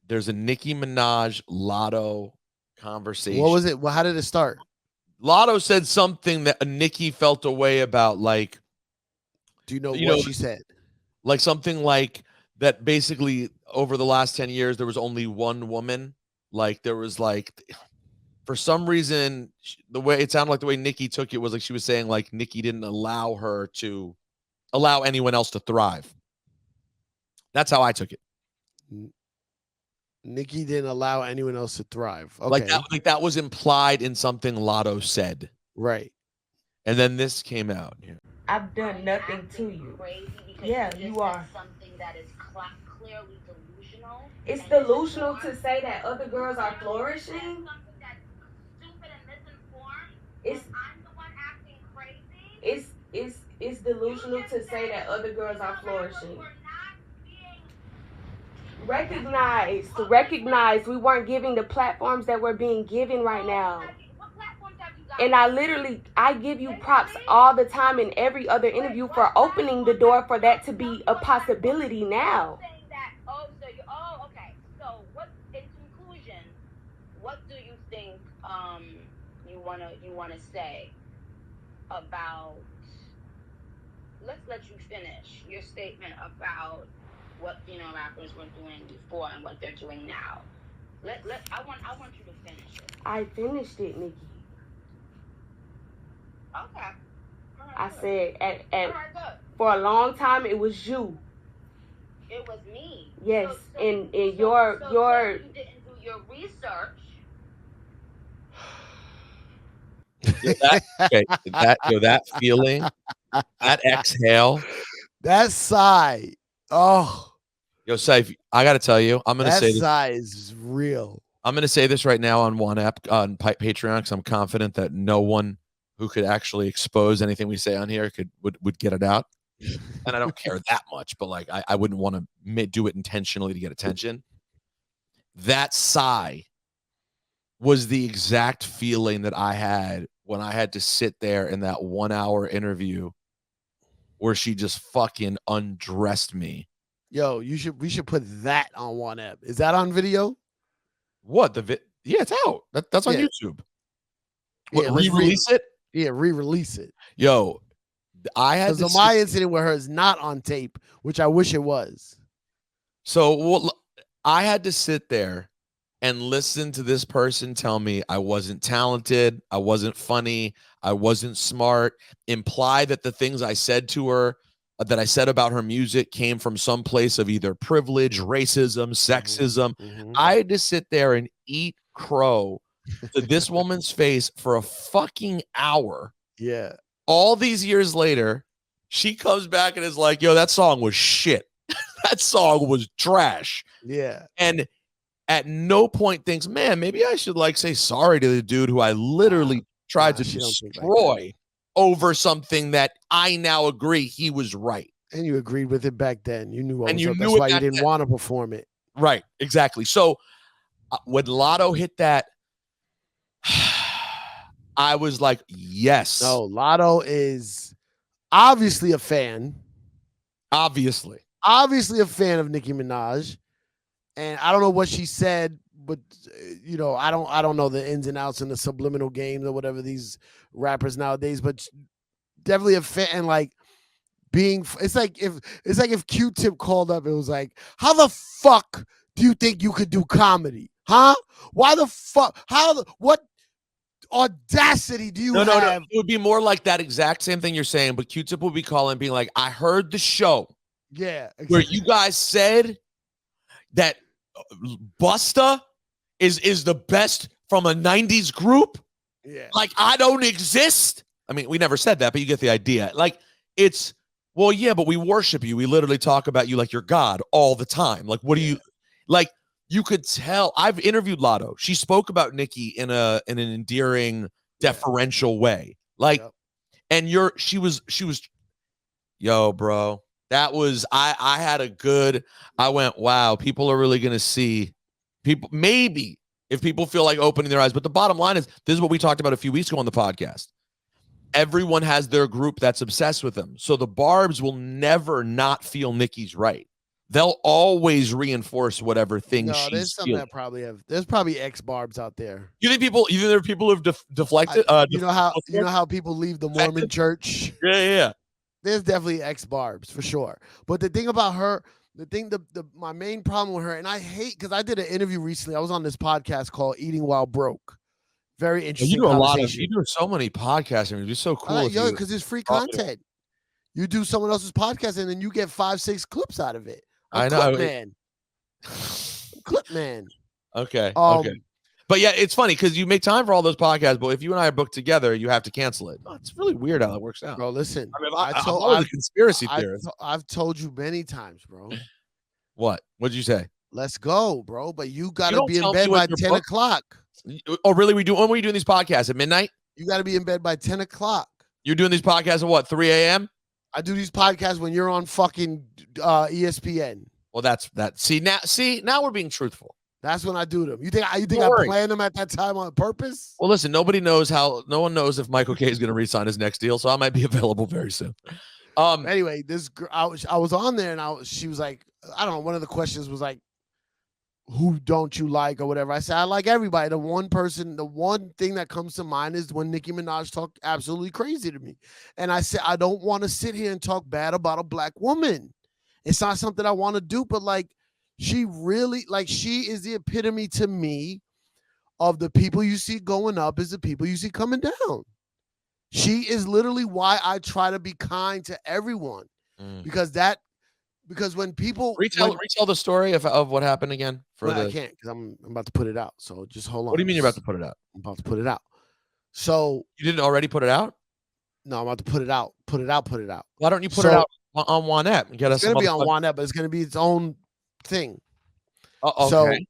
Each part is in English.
there's a Nicki Minaj Lotto conversation. What was it? Well, how did it start? Lotto said something that Nicki felt a way about, like, Do you know you what know, she said? like something like that. Basically, over the last 10 years, there was only one woman. Like there was like, for some reason, the way it sounded like the way Nicki took it was like she was saying like Nicki didn't allow her to allow anyone else to thrive. That's how I took it. Nicki didn't allow anyone else to thrive. Like Okay. that was implied in something Lotto said. Right. And then this came out. Yeah. I've done nothing to you. Yeah, you are. Something that is clearly delusional. It's delusional to say that other girls are flourishing. Something that's stupid and misinformed. It's I'm the one acting crazy. it's delusional to say that other girls are flourishing. Recognize we weren't giving the platforms that we're being given right now. And I give you props all the time in every other interview for opening the door for that to be a possibility now. Okay. So what, in conclusion, what do you think you wanna say about, let's let you finish your statement about what rappers were doing before and what they're doing now. I want you to finish it. I finished it, Nicki. Okay. I said for a long time it was you. It was me. Yes, so and your you didn't do your research. That feeling, that exhale, that sigh. Oh, yo, Saif, I got to tell you, I'm going to say this. Sigh is real. I'm going to say this right now on one app on Patreon because I'm confident that no one who could actually expose anything we say on here would get it out. And I don't care that much, but like I wouldn't want to do it intentionally to get attention. That sigh was the exact feeling that I had when I had to sit there in that 1 hour interview where she just fucking undressed me. Yo, we should put that on one app. Is that on video? What yeah, it's out. That's on YouTube. What, re-release it? Yeah, re-release it. Yo, I had because my incident with her is not on tape, which I wish it was. So I had to sit there and listen to this person tell me I wasn't talented, I wasn't funny, I wasn't smart, imply that the things I said to her, that I said about her music came from some place of either privilege, racism, sexism. Mm-hmm. I had to sit there and eat crow to this woman's face for a fucking hour. Yeah. All these years later, she comes back and is like, yo, that song was shit. That song was trash. Yeah. And at no point thinks, man, maybe I should like say sorry to the dude who I literally tried to destroy over something that I now agree he was right. And you agreed with it back then. You knew and you that's why you didn't want to perform it. Right, exactly. So when Lotto hit that, I was like, yes. No, Lotto is obviously a fan. Obviously a fan of Nicki Minaj. And I don't know what she said, but I don't know the ins and outs and the subliminal games or whatever these rappers nowadays, but definitely a fan. And like it's like if Q-Tip called up, it was like, how the fuck do you think you could do comedy? Huh? Why the fuck? What audacity do you have? No. It would be more like that exact same thing you're saying, but Q-Tip would be calling, being like, I heard the show. Yeah. Exactly. Where you guys said that Busta is the best from a 90s group. Yeah. Like, I don't exist. I mean, we never said that, but you get the idea. Like, it's, well, yeah, but we worship you. We literally talk about you like you're God all the time. Like, what do you, like, you could tell. I've interviewed Lotto. She spoke about Nicki in an endearing, deferential way. Like, and she was, yo, bro. That was, I had I went, wow, people are really going to see people. Maybe if people feel like opening their eyes. But the bottom line is, this is what we talked about a few weeks ago on the podcast. Everyone has their group that's obsessed with them. So the Barbs will never not feel Nicki's right. they'll always reinforce whatever thing No, there's she's some feeling. that probably have. There's probably ex-barbs out there. You think there are people who've deflected? You know how people leave the Mormon church. Yeah. There's definitely ex-barbs for sure. But the thing about her, my main problem with her, and I hate because I did an interview recently. I was on this podcast called Eating While Broke. Very interesting. You do so many podcasts. I mean, it's so cool. Because it's free content. You do someone else's podcast and then you get 5-6 clips out of it. I know, clip man. Okay. Okay. But yeah, it's funny because you make time for all those podcasts, but if you and I are booked together, you have to cancel it. Oh, it's really weird how that works out. Bro, listen. I mean, I'm a conspiracy theorist. I've told you many times, bro. What? What'd you say? Let's go, bro. But you gotta be in bed by 10 o'clock. Oh, really? When were you doing these podcasts? At midnight? You gotta be in bed by 10 o'clock. You're doing these podcasts at what, 3 a.m.? I do these podcasts when you're on fucking ESPN. Well, that's that. See, now we're being truthful. That's when I do them. You think I plan them at that time on purpose? Well, listen, no one knows if Michael K is going to re-sign his next deal, so I might be available very soon. Anyway, this girl, I was on there and she was like, I don't know, one of the questions was like, who don't you like or whatever. I said, I like everybody. The one thing that comes to mind is when Nicki Minaj talked absolutely crazy to me. And I said, I don't want to sit here and talk bad about a black woman. It's not something I want to do, but like, she is the epitome to me of the people you see going up is the people you see coming down. She is literally why I try to be kind to everyone because when people retell the story of what happened again. I can't because I'm about to put it out. So just hold on. What do you mean you're about to put it out? I'm about to put it out. So you didn't already put it out? No, I'm about to put it out. Put it out. Why don't you put it out on Juan app and get us? It's gonna be on Juan app, but it's gonna be its own thing. Okay.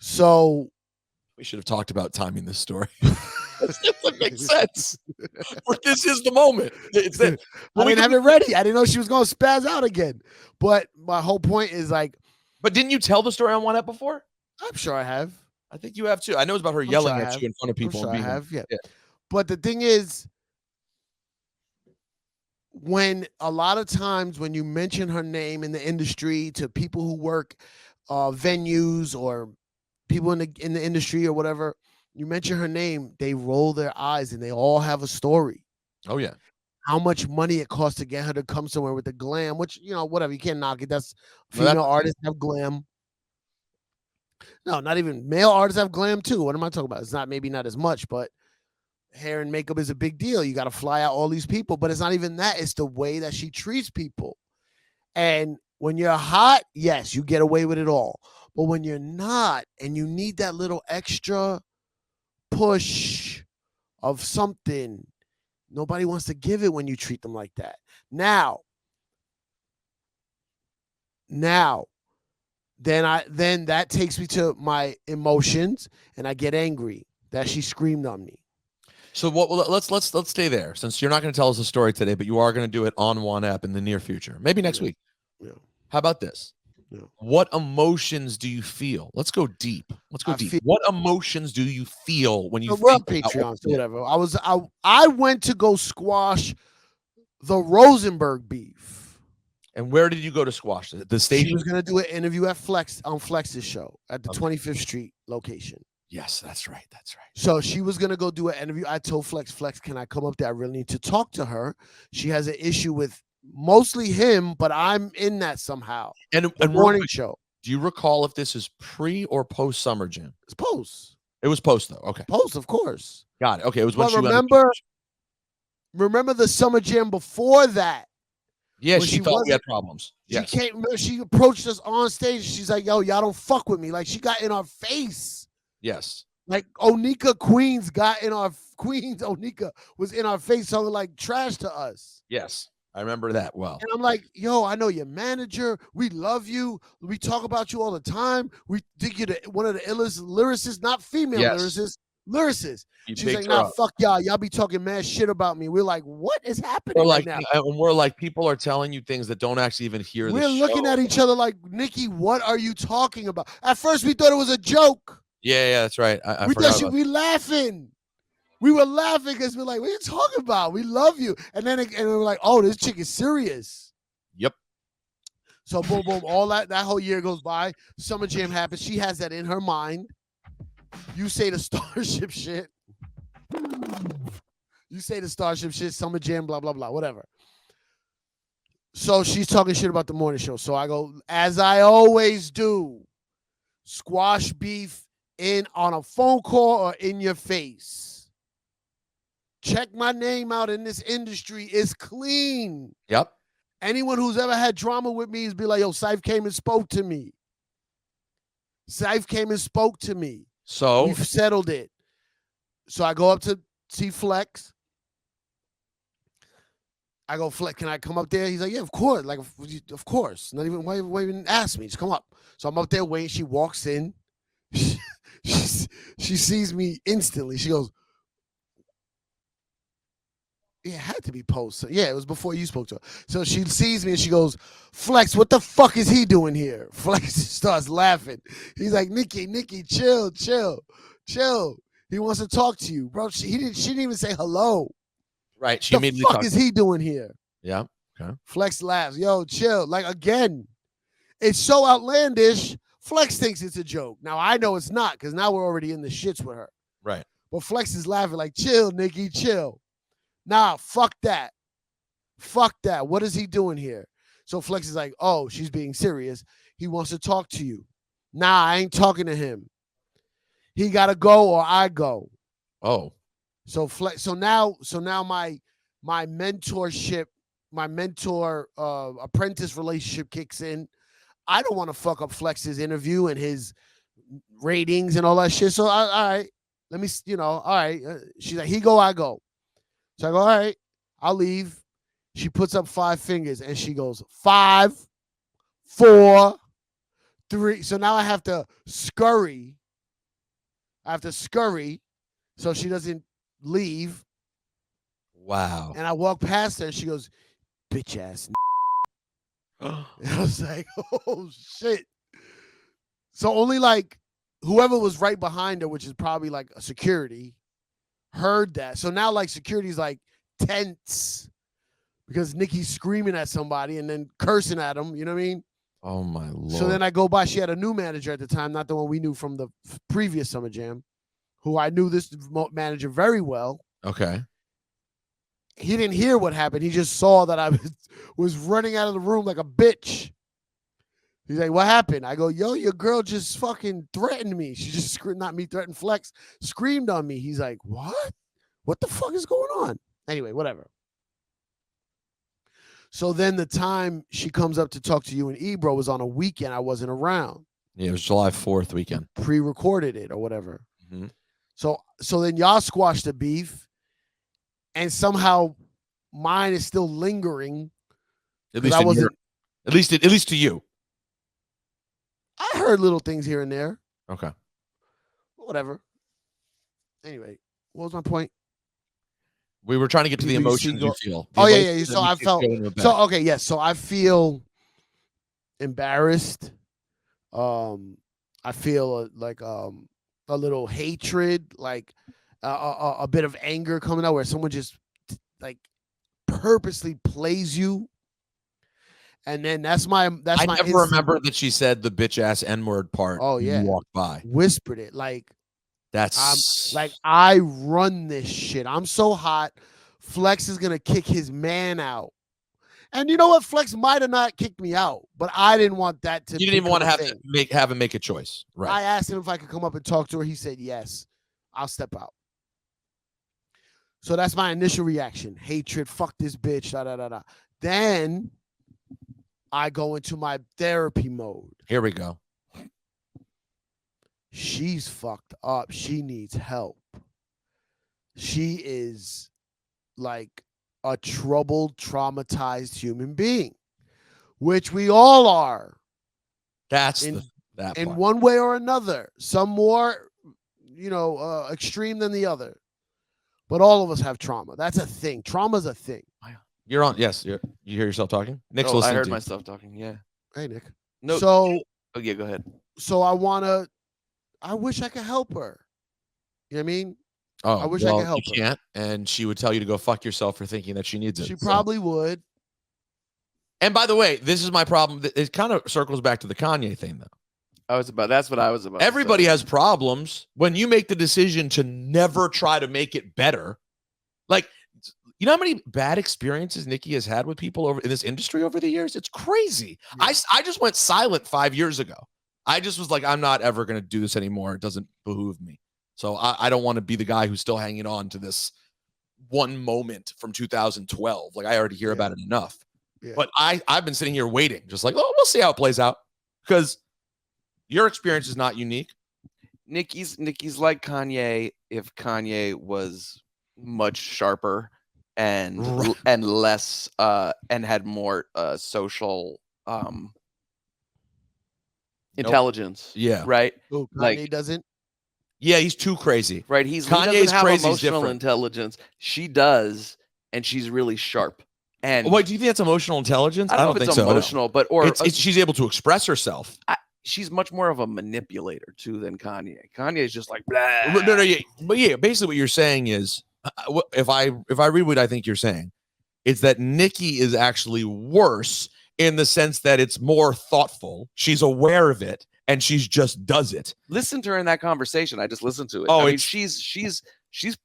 So we should have talked about timing this story. That makes sense. This is the moment. I didn't have it ready. I didn't know she was going to spaz out again. But my whole point is like. But didn't you tell the story on One App before? I'm sure I have. I think you have too. I know it's about her yelling at you in front of people. I'm sure I have. Yeah. But the thing is, when a lot of times when you mention her name in the industry to people who work venues or people in the industry or whatever, you mention her name, they roll their eyes and they all have a story. Oh yeah. How much money it costs to get her to come somewhere with the glam, which, whatever, you can't knock it. That's female artists have glam. No, not even male artists have glam too. What am I talking about? It's maybe not as much, but hair and makeup is a big deal. You got to fly out all these people, but it's not even that. It's the way that she treats people. And when you're hot, yes, you get away with it all. But when you're not, and you need that little extra push of something, nobody wants to give it when you treat them like that. Now, then that takes me to my emotions, and I get angry that she screamed on me. So let's stay there, since you're not going to tell us a story today, but you are going to do it on One App in the near future, maybe next week. Yeah. How about this? Yeah. What emotions do you feel? Let's go deep. What emotions do you feel when you think Patreon, whatever? I went to go squash the Rosenberg beef. And where did you go to squash it? The station? She was going to do an interview at Flex's show at the 25th Street location. Yes, that's right. So she was going to go do an interview. I told Flex, can I come up there? I really need to talk to her. She has an issue with mostly him, but I'm in that somehow. And morning show. Do you recall if this is pre or post Summer Jam? It's post. It was post though. Okay. Post, of course. Got it. Okay. It was when remember the Summer Jam before that. Yeah, she thought we had problems. She she approached us on stage. She's like, yo, y'all don't fuck with me. Like, she got in our face. Yes. Like Onika Onika was in our face, so like trash to us. Yes. I remember that well. And I'm like, yo, I know your manager. We love you. We talk about you all the time. We think you're one of the illest lyricists, not female lyricists. She's like, nah, fuck y'all. Y'all be talking mad shit about me. We're like, what is happening right now? And we're like, people are telling you things that don't actually even hear the show. We're looking at each other like, Nicki, what are you talking about? At first, we thought it was a joke. Yeah, that's right. We laughing. We were laughing because we're like, what are you talking about? We love you. And then we were like, oh, this chick is serious. Yep. So boom, boom, all that whole year goes by. Summer Jam happens. She has that in her mind. You say the Starship shit. You say the Starship shit, Summer Jam, blah, blah, blah, whatever. So she's talking shit about the morning show. So I go, as I always do, squash beef in on a phone call or in your face. Check my name out in this industry. It's clean. Yep. Anyone who's ever had drama with me is be like, yo, Cipha came and spoke to me. Cipha came and spoke to me. So we've settled it. So I go up to see Flex. I go, Flex, can I come up there? He's like, yeah, of course. Like, of course. Not even, why even ask me? Just come up. So I'm up there waiting. She walks in. She sees me instantly. She goes, yeah, it had to be post. Yeah, it was before you spoke to her. So she sees me and she goes, Flex, what the fuck is he doing here? Flex starts laughing. He's like, Nicki, chill. He wants to talk to you, bro. She didn't even say hello. Right. She the fuck is he doing here? Yeah. Okay. Flex laughs. Yo, chill. Like, again, it's so outlandish. Flex thinks it's a joke. Now I know it's not, because now we're already in the shits with her. Right. But Flex is laughing like, chill, Nicki, chill. Nah, fuck that. Fuck that. What is he doing here? So Flex is like, oh, she's being serious. He wants to talk to you. Nah, I ain't talking to him. He gotta go or I go. Oh. So Flex. So now my mentorship, my mentor apprentice relationship kicks in. I don't want to fuck up Flex's interview and his ratings and all that shit. So all right, let me, all right. She's like, he go, I go. So I go, all right, I'll leave. She puts up 5 fingers and she goes, 5, 4, 3. So now I have to scurry. So she doesn't leave. Wow. And I walk past her and she goes, bitch ass. And I was like, oh shit. So only like whoever was right behind her, which is probably like a security, heard that. So now like security's like tense because Nicki's screaming at somebody and then cursing at him. You know what I mean? Oh my Lord. So then I go by. She had a new manager at the time, not the one we knew from the previous Summer Jam, who I knew this manager very well. Okay. He didn't hear what happened. He just saw that I was running out of the room like a bitch. He's like, what happened? I go, yo, your girl just fucking threatened me. She just not me threatened Flex, screamed on me. He's like, what? What the fuck is going on? Anyway, whatever. So then the time she comes up to talk to you and Ebro was on a weekend. I wasn't around. Yeah, it was July 4th weekend. Pre-recorded it or whatever. Mm-hmm. So then y'all squashed the beef. And somehow mine is still lingering. At least to you. I heard little things here and there. Okay. Whatever. Anyway, what was my point? We were trying to get to the emotions you feel. Yeah. So I felt okay. Yes. So I feel embarrassed. I feel like a little hatred, like a bit of anger coming out, where someone just like purposely plays you. And then I never remember that she said the bitch ass N-word part. Oh yeah, you walked by, whispered it like that's like I run this shit. I'm so hot. Flex is gonna kick his man out, and you know what? Flex might have not kicked me out, but I didn't want that to. You didn't even want to have him make a choice, right? I asked him if I could come up and talk to her. He said yes. I'll step out. So that's my initial reaction: hatred. Fuck this bitch. Da da da da. Then I go into my therapy mode. Here we go. She's fucked up. She needs help. She is like a troubled, traumatized human being, which we all are. That's in part. One way or another. Some more, extreme than the other. But all of us have trauma. That's a thing. Trauma's a thing. You're on. Yes. You hear yourself talking? Nick's listening. I heard myself talking. Yeah. Hey, Nick. No. So. Oh yeah. Go ahead. So I wish I could help her. You know what I mean? Oh, I wish I could help her. You can't, and she would tell you to go fuck yourself for thinking that she needs it. She probably would. And by the way, this is my problem. It kind of circles back to the Kanye thing, though. That's what I was about. Everybody has problems. When you make the decision to never try to make it better, like, you know how many bad experiences Nicki has had with people in this industry over the years? It's crazy. Yeah. I just went silent 5 years ago. I just was like, I'm not ever going to do this anymore. It doesn't behoove me. So I don't want to be the guy who's still hanging on to this one moment from 2012. Like, I already hear about it enough. Yeah. But I've been sitting here waiting, just like, oh, we'll see how it plays out. Because your experience is not unique. Nicki's like Kanye if Kanye was much sharper and less and had more social intelligence. Yeah. Right. Oh, Kanye doesn't. Yeah, he's too crazy. Right. He doesn't have emotional intelligence. She does, and she's really sharp. And wait, do you think that's emotional intelligence? I don't think it's emotional, but she's able to express herself. She's much more of a manipulator too than Kanye. Kanye is just like blah. No, yeah. But yeah, basically what you're saying is, if I read what I think you're saying, it's that Nicki is actually worse in the sense that it's more thoughtful. She's aware of it and she's just does it. Listen to her in that conversation. I just listened to it. Oh, I mean, she's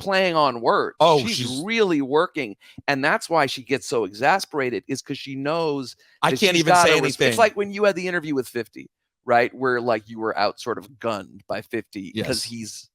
playing on words. Oh, she's really working, and that's why she gets so exasperated. Is because she knows I can't even say anything. It's like when you had the interview with 50, right? Where like you were out sort of gunned by 50 because he's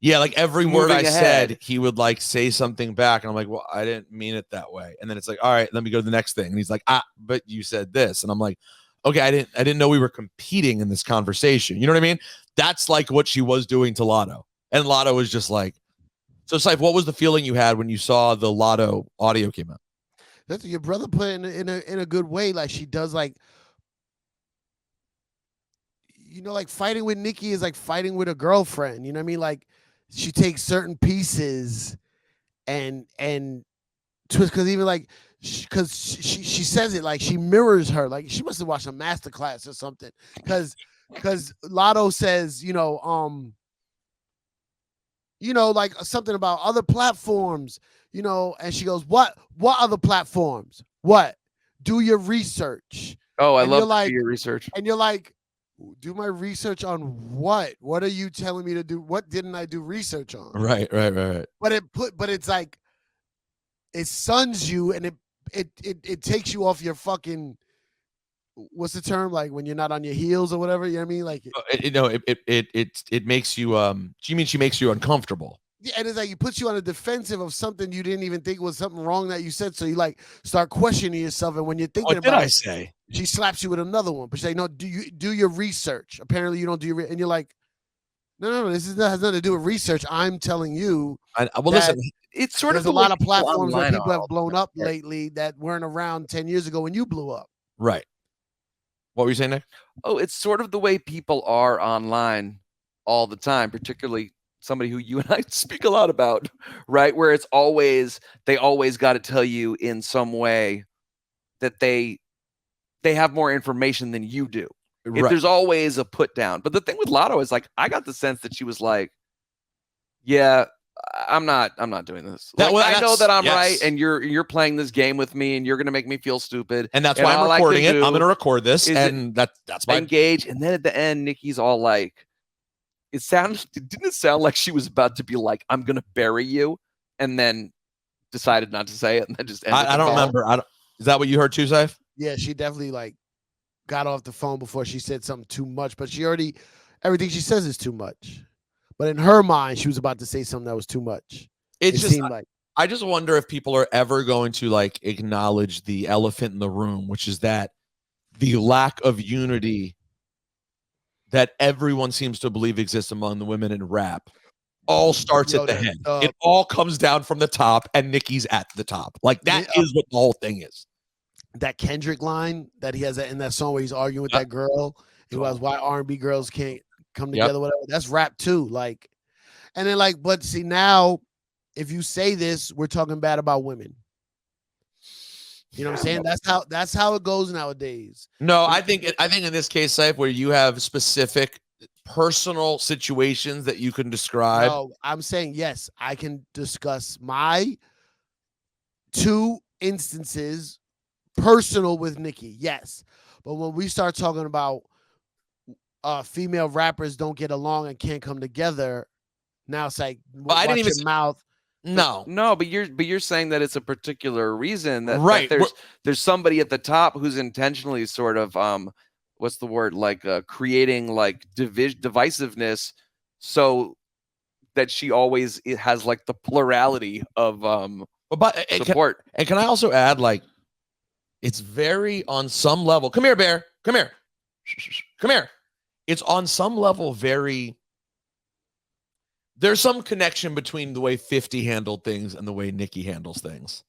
like every word I said, he would like say something back, and I'm like, well, I didn't mean it that way. And then it's like, all right, let me go to the next thing, and he's like, but you said this, and I'm like, okay, I didn't know we were competing in this conversation. You know what I mean? That's like what she was doing to Lotto, and Lotto was just like. So, Cipha, what was the feeling you had when you saw the Lotto audio came out? That's your brother put it in a good way. Like she does, like, you know, like fighting with Nicki is like fighting with a girlfriend. You know what I mean? Like she takes certain pieces and twist, because even like because she says it like she mirrors her. Like she must have watched a masterclass or something. Because Lotto says, like something about other platforms, and she goes, what other platforms? What? Do your research. Oh, I love to do your research. And you're like, do my research on what? What are you telling me to do? What didn't I do research on? Right. But it's like, it suns you, and it takes you off your fucking, what's the term, like when you're not on your heels or whatever, you know what I mean? Like it makes you she makes you uncomfortable. Yeah, and it's like it puts you on a defensive of something you didn't even think was something wrong that you said, so you like start questioning yourself, and when you're thinking about I say? She slaps you with another one, but she's like, no, do your research. Apparently you don't do your and you're like, no, this has nothing to do with research. I'm telling you. Listen, it's sort of a lot of platforms where people have blown up lately that weren't around 10 years ago when you blew up. Right. What were you saying, Nick? Oh, it's sort of the way people are online all the time, particularly somebody who you and I speak a lot about, right? Where they always got to tell you in some way that they have more information than you do. Right. If there's always a put down. But the thing with Lotto is like, I got the sense that she was like, yeah, I'm not doing this. Like, I know that I'm right, and you're playing this game with me, and you're gonna make me feel stupid. And that's why I'm recording it. I'm gonna record this, and that's why engage. And then at the end, Nicki's all like, didn't it sound like she was about to be like, I'm gonna bury you, and then decided not to say it, and then just ended I don't remember. Is that what you heard too, Cipha? Yeah, she definitely like got off the phone before she said something too much, but everything she says is too much. But in her mind, she was about to say something that was too much. It just seemed like. I just wonder if people are ever going to like acknowledge the elephant in the room, which is that the lack of unity that everyone seems to believe exists among the women in rap all starts at the head. It all comes down from the top, and Nicki's at the top. Like that is what the whole thing is. That Kendrick line that he has in that song where he's arguing with that girl, it was why R&B girls can't come together, whatever. That's rap too. Like, and then like, but see now, if you say this, we're talking bad about women. You know what I'm saying? That's how it goes nowadays. No, I think in this case, Cipha, where you have specific personal situations that you can describe. No, I'm saying yes, I can discuss my 2 instances personal with Nicki, yes. But when we start talking about female rappers don't get along and can't come together, now it's like I didn't watch even your mouth. No, but you're saying that it's a particular reason that, Right. that there's somebody at the top who's intentionally sort of what's the word, like creating like divisiveness so that she always has like the plurality of support. And can I also add, like, it's very on some level. Come here, Bear. Come here. Come here. It's on some level very. There's some connection between the way 50 handled things and the way Nicki handles things.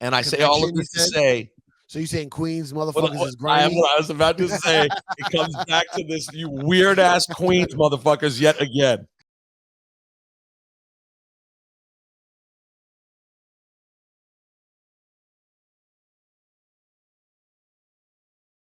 And I say all of this to say. So you saying Queens motherfuckers is grimy? I am what I was about to say. It comes back to this, you weird ass Queens motherfuckers yet again.